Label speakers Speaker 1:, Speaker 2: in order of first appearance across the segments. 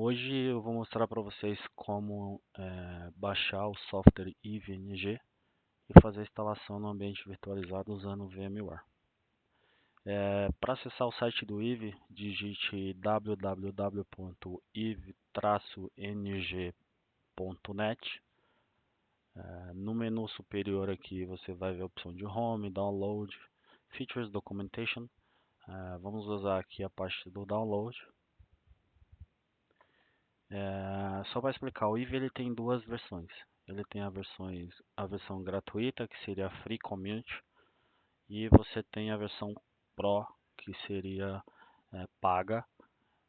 Speaker 1: Hoje eu vou mostrar para vocês como baixar o software IVNG e fazer a instalação no ambiente virtualizado usando o VMware. Para acessar o site do IVE, digite www.ive-ng.net. No menu superior aqui você vai ver a opção de Home, Download, Features, Documentation. Vamos usar aqui a parte do Download. Só para explicar, o IVE ele tem duas versões. Ele tem a versão gratuita, que seria a Free Community, e você tem a versão Pro, que seria paga.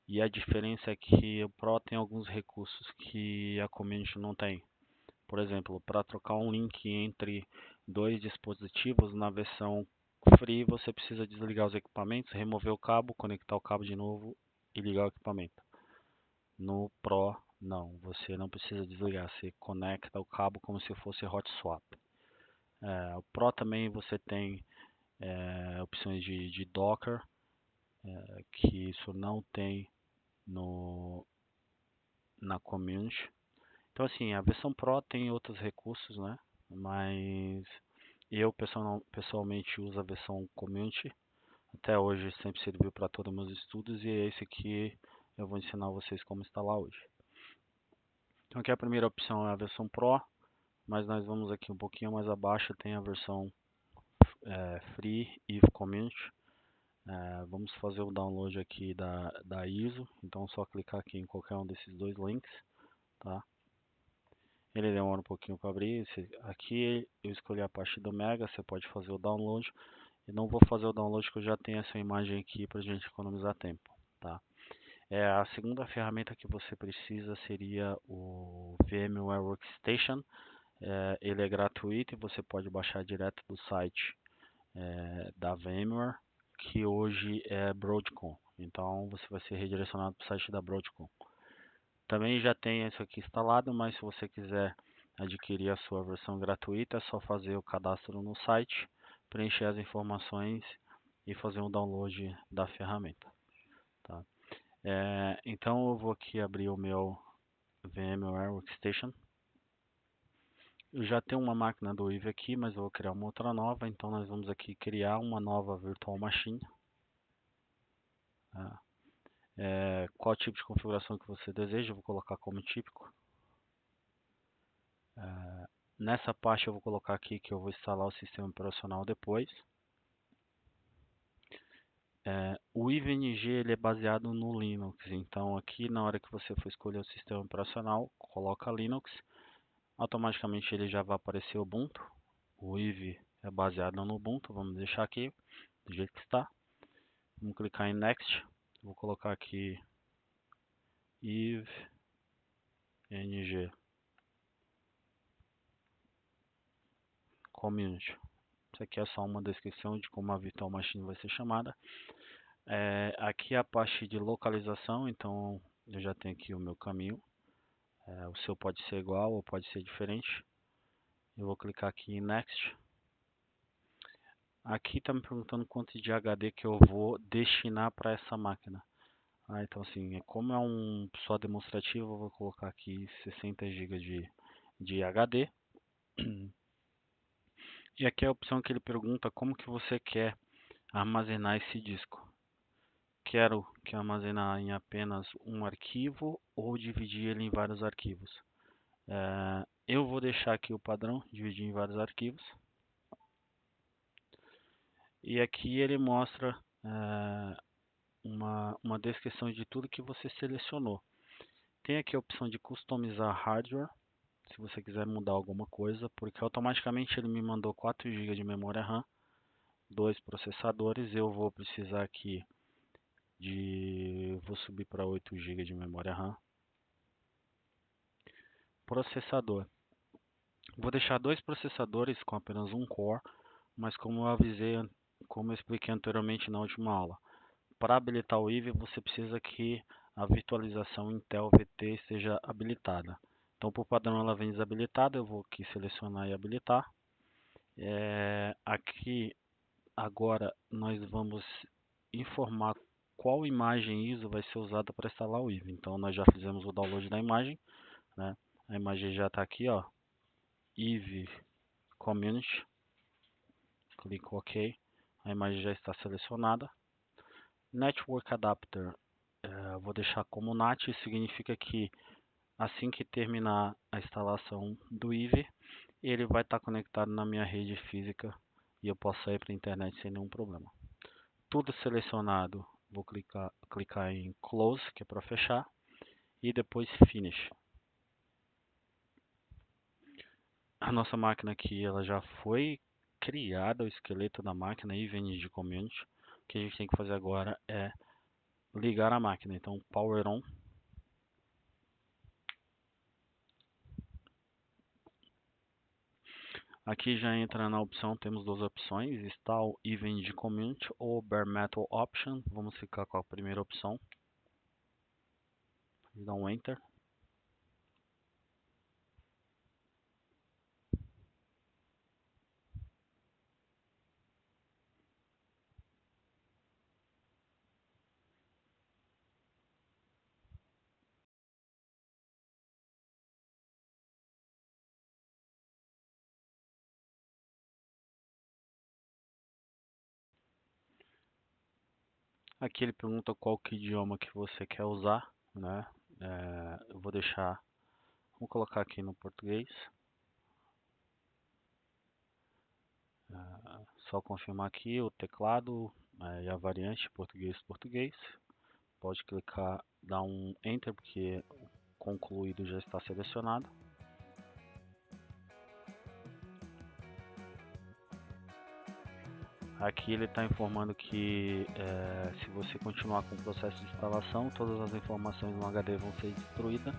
Speaker 1: E a diferença é que o Pro tem alguns recursos que a Community não tem. Por exemplo, para trocar um link entre dois dispositivos, na versão Free você precisa desligar os equipamentos, remover o cabo, conectar o cabo de novo e ligar o equipamento. No Pro, não, você não precisa desligar, você conecta o cabo como se fosse hot swap. O Pro também você tem opções de Docker, que isso não tem na Community. Então assim, a versão Pro tem outros recursos, né? Mas eu pessoalmente uso a versão Community. Até hoje sempre serviu para todos os meus estudos e é esse aqui eu vou ensinar vocês como instalar hoje. Então aqui a primeira opção é a versão Pro, mas nós vamos aqui um pouquinho mais abaixo, tem a versão Free EVE Community. Vamos fazer o download aqui da ISO, então é só clicar aqui em qualquer um desses dois links, tá? Ele demora um pouquinho para abrir. Aqui eu escolhi a parte do Mega, você pode fazer o download. E não vou fazer o download que eu já tenho essa imagem aqui para a gente economizar tempo, tá? A segunda ferramenta que você precisa seria o VMware Workstation. Ele é gratuito e você pode baixar direto do site da VMware, que hoje é Broadcom. Então você vai ser redirecionado para o site da Broadcom. Também já tem isso aqui instalado, mas se você quiser adquirir a sua versão gratuita, é só fazer o cadastro no site, preencher as informações e fazer um download da ferramenta, tá? Então eu vou aqui abrir o meu VMware Workstation. Eu já tenho uma máquina do IVE aqui, mas eu vou criar uma outra nova, então nós vamos aqui criar uma nova Virtual Machine. Qual tipo de configuração que você deseja, eu vou colocar como típico. Nessa parte eu vou colocar aqui que eu vou instalar o sistema operacional depois. O IVNG ele é baseado no Linux, então aqui na hora que você for escolher o sistema operacional, coloca Linux, automaticamente ele já vai aparecer o Ubuntu. O IVE é baseado no Ubuntu, vamos deixar aqui do jeito que está. Vamos clicar em Next, vou colocar aqui IVNG Community. Isso aqui é só uma descrição de como a Virtual Machine vai ser chamada. Aqui é a parte de localização, então eu já tenho aqui o meu caminho. O seu pode ser igual ou pode ser diferente. Eu vou clicar aqui em Next. Aqui está me perguntando quanto de HD que eu vou destinar para essa máquina. Então assim, como é um só demonstrativo, eu vou colocar aqui 60 GB de HD. E aqui é a opção que ele pergunta como que você quer armazenar esse disco. Quero que armazenar em apenas um arquivo ou dividir ele em vários arquivos. Eu vou deixar aqui o padrão, dividir em vários arquivos. E aqui ele mostra uma descrição de tudo que você selecionou. Tem aqui a opção de customizar hardware, se você quiser mudar alguma coisa, porque automaticamente ele me mandou 4 GB de memória RAM, 2 processadores, eu vou precisar aqui vou subir para 8 GB de memória RAM. Processador. Vou deixar 2 processadores com apenas um core, mas como eu expliquei anteriormente na última aula, para habilitar o IVE você precisa que a virtualização Intel VT esteja habilitada. Então por padrão ela vem desabilitada, eu vou aqui selecionar e habilitar. Aqui agora nós vamos informar qual imagem ISO vai ser usada para instalar o IVE. Então nós já fizemos o download da imagem, né? A imagem já está aqui, ó, IVE Community, clico OK, a imagem já está selecionada. Network Adapter, vou deixar como NAT, isso significa que assim que terminar a instalação do IVE, ele vai estar conectado na minha rede física e eu posso sair para a internet sem nenhum problema. Tudo selecionado, vou clicar em Close, que é para fechar, e depois Finish. A nossa máquina aqui ela já foi criada, o esqueleto da máquina e vende de community. O que a gente tem que fazer agora é ligar a máquina. Então, Power On. Aqui já entra na opção, temos duas opções, Install Even de Community ou Bare Metal Option. Vamos ficar com a primeira opção. Dá um Enter. Aqui ele pergunta qual que idioma que você quer usar, né? Eu vou deixar, vou colocar aqui no português. Só confirmar aqui o teclado e a variante português. Pode clicar, dar um Enter porque concluído já está selecionado. Aqui ele está informando que se você continuar com o processo de instalação, todas as informações no HD vão ser destruídas.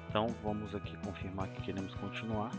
Speaker 1: Então vamos aqui confirmar que queremos continuar.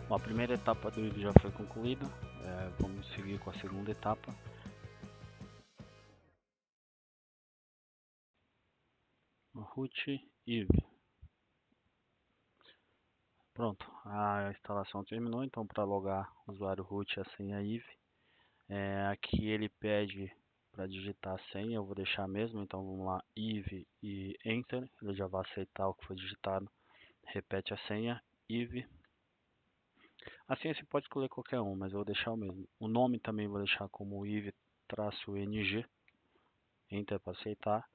Speaker 1: Bom, a primeira etapa do IVE já foi concluída, vamos seguir com a segunda etapa. Root IVE. Pronto, a instalação terminou, então para logar o usuário root a senha IVE. Aqui ele pede para digitar a senha, eu vou deixar mesmo, então vamos lá, IVE e Enter, ele já vai aceitar o que foi digitado. Repete a senha, IVE. A senha você pode escolher qualquer um, mas eu vou deixar o mesmo. O nome também vou deixar como IVE-NG, Enter para aceitar.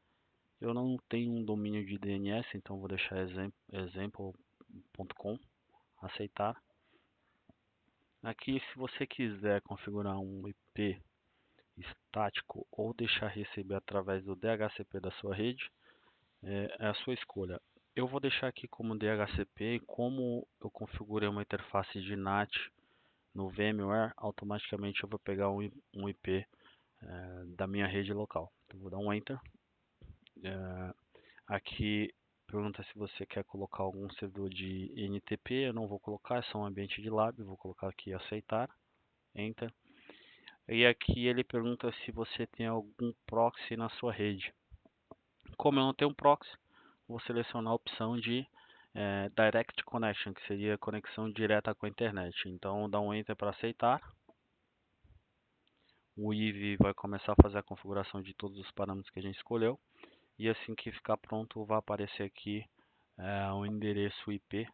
Speaker 1: Eu não tenho um domínio de DNS, então vou deixar example.com, aceitar. Aqui, se você quiser configurar um IP estático ou deixar receber através do DHCP da sua rede, é a sua escolha. Eu vou deixar aqui como DHCP e como eu configurei uma interface de NAT no VMware, automaticamente eu vou pegar um IP da minha rede local. Então, vou dar um Enter. Aqui pergunta se você quer colocar algum servidor de NTP, eu não vou colocar, é só um ambiente de lab, vou colocar aqui aceitar, Enter. E aqui ele pergunta se você tem algum proxy na sua rede. Como eu não tenho um proxy, vou selecionar a opção de Direct Connection, que seria conexão direta com a internet. Então, dá um Enter para aceitar. O Eve vai começar a fazer a configuração de todos os parâmetros que a gente escolheu. E assim que ficar pronto, vai aparecer aqui o endereço IP,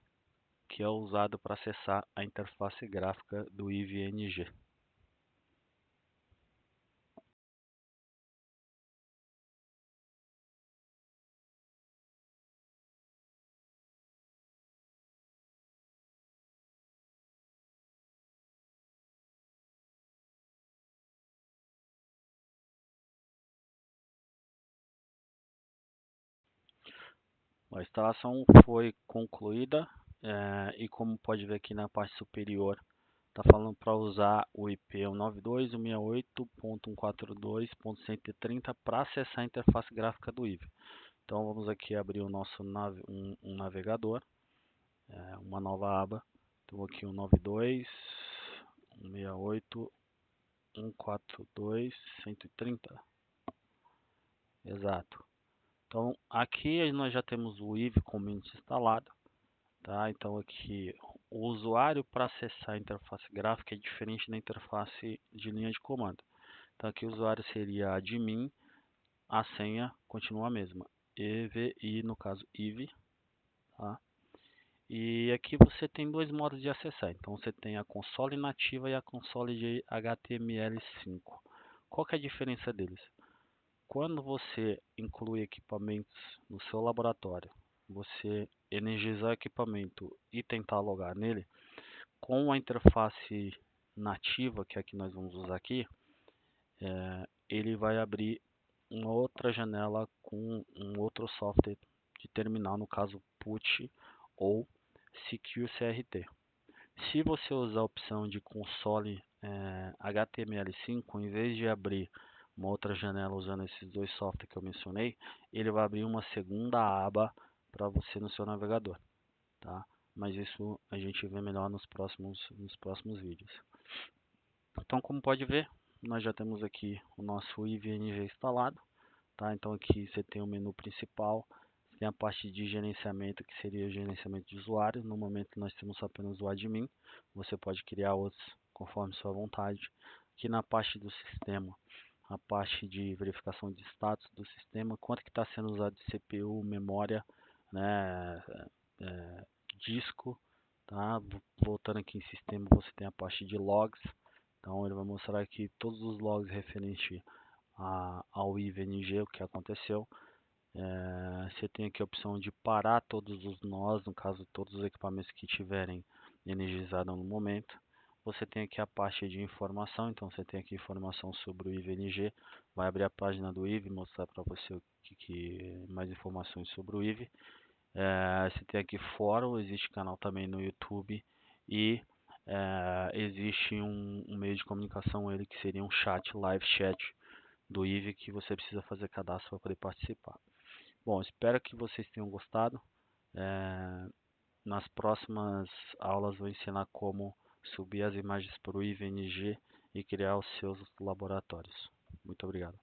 Speaker 1: que é usado para acessar a interface gráfica do IVNG. A instalação foi concluída e como pode ver aqui na parte superior, está falando para usar o IP 192.168.142.130 para acessar a interface gráfica do IVE. Então vamos aqui abrir o nosso um navegador, uma nova aba. Então aqui 192.168.142.130. Exato. Então aqui nós já temos o IVE Community instalado. Tá? Então aqui o usuário para acessar a interface gráfica é diferente da interface de linha de comando. Então aqui o usuário seria admin, a senha continua a mesma, EVI no caso IVE, tá? E aqui você tem dois modos de acessar. Então você tem a console nativa e a console de HTML5. Qual que é a diferença deles? Quando você inclui equipamentos no seu laboratório, você energizar o equipamento e tentar logar nele, com a interface nativa, que é a que nós vamos usar aqui, ele vai abrir uma outra janela com um outro software de terminal, no caso PUT ou Secure CRT. Se você usar a opção de console HTML5, em vez de abrir uma outra janela usando esses dois softwares que eu mencionei, ele vai abrir uma segunda aba para você no seu navegador, tá? Mas isso a gente vê melhor nos próximos vídeos. Então, como pode ver, nós já temos aqui o nosso IVNG instalado, tá? Então aqui você tem o menu principal, tem a parte de gerenciamento, que seria o gerenciamento de usuários. No momento nós temos apenas o admin, você pode criar outros conforme sua vontade. Aqui na parte do sistema, a parte de verificação de status do sistema, quanto que está sendo usado de CPU, memória, né, disco, tá? Voltando aqui em sistema, você tem a parte de logs, então ele vai mostrar aqui todos os logs referentes ao IVNG, o que aconteceu. Você tem aqui a opção de parar todos os nós, no caso todos os equipamentos que tiverem energizados no momento. Você tem aqui a parte de informação, então você tem aqui informação sobre o IVNG, vai abrir a página do IVE, mostrar para você mais informações sobre o IVE. Você tem aqui fórum, existe canal também no YouTube e existe um meio de comunicação ele que seria um chat, live chat do IVE que você precisa fazer cadastro para poder participar. Bom, espero que vocês tenham gostado. Nas próximas aulas vou ensinar como subir as imagens para o IVNG e criar os seus laboratórios. Muito obrigado.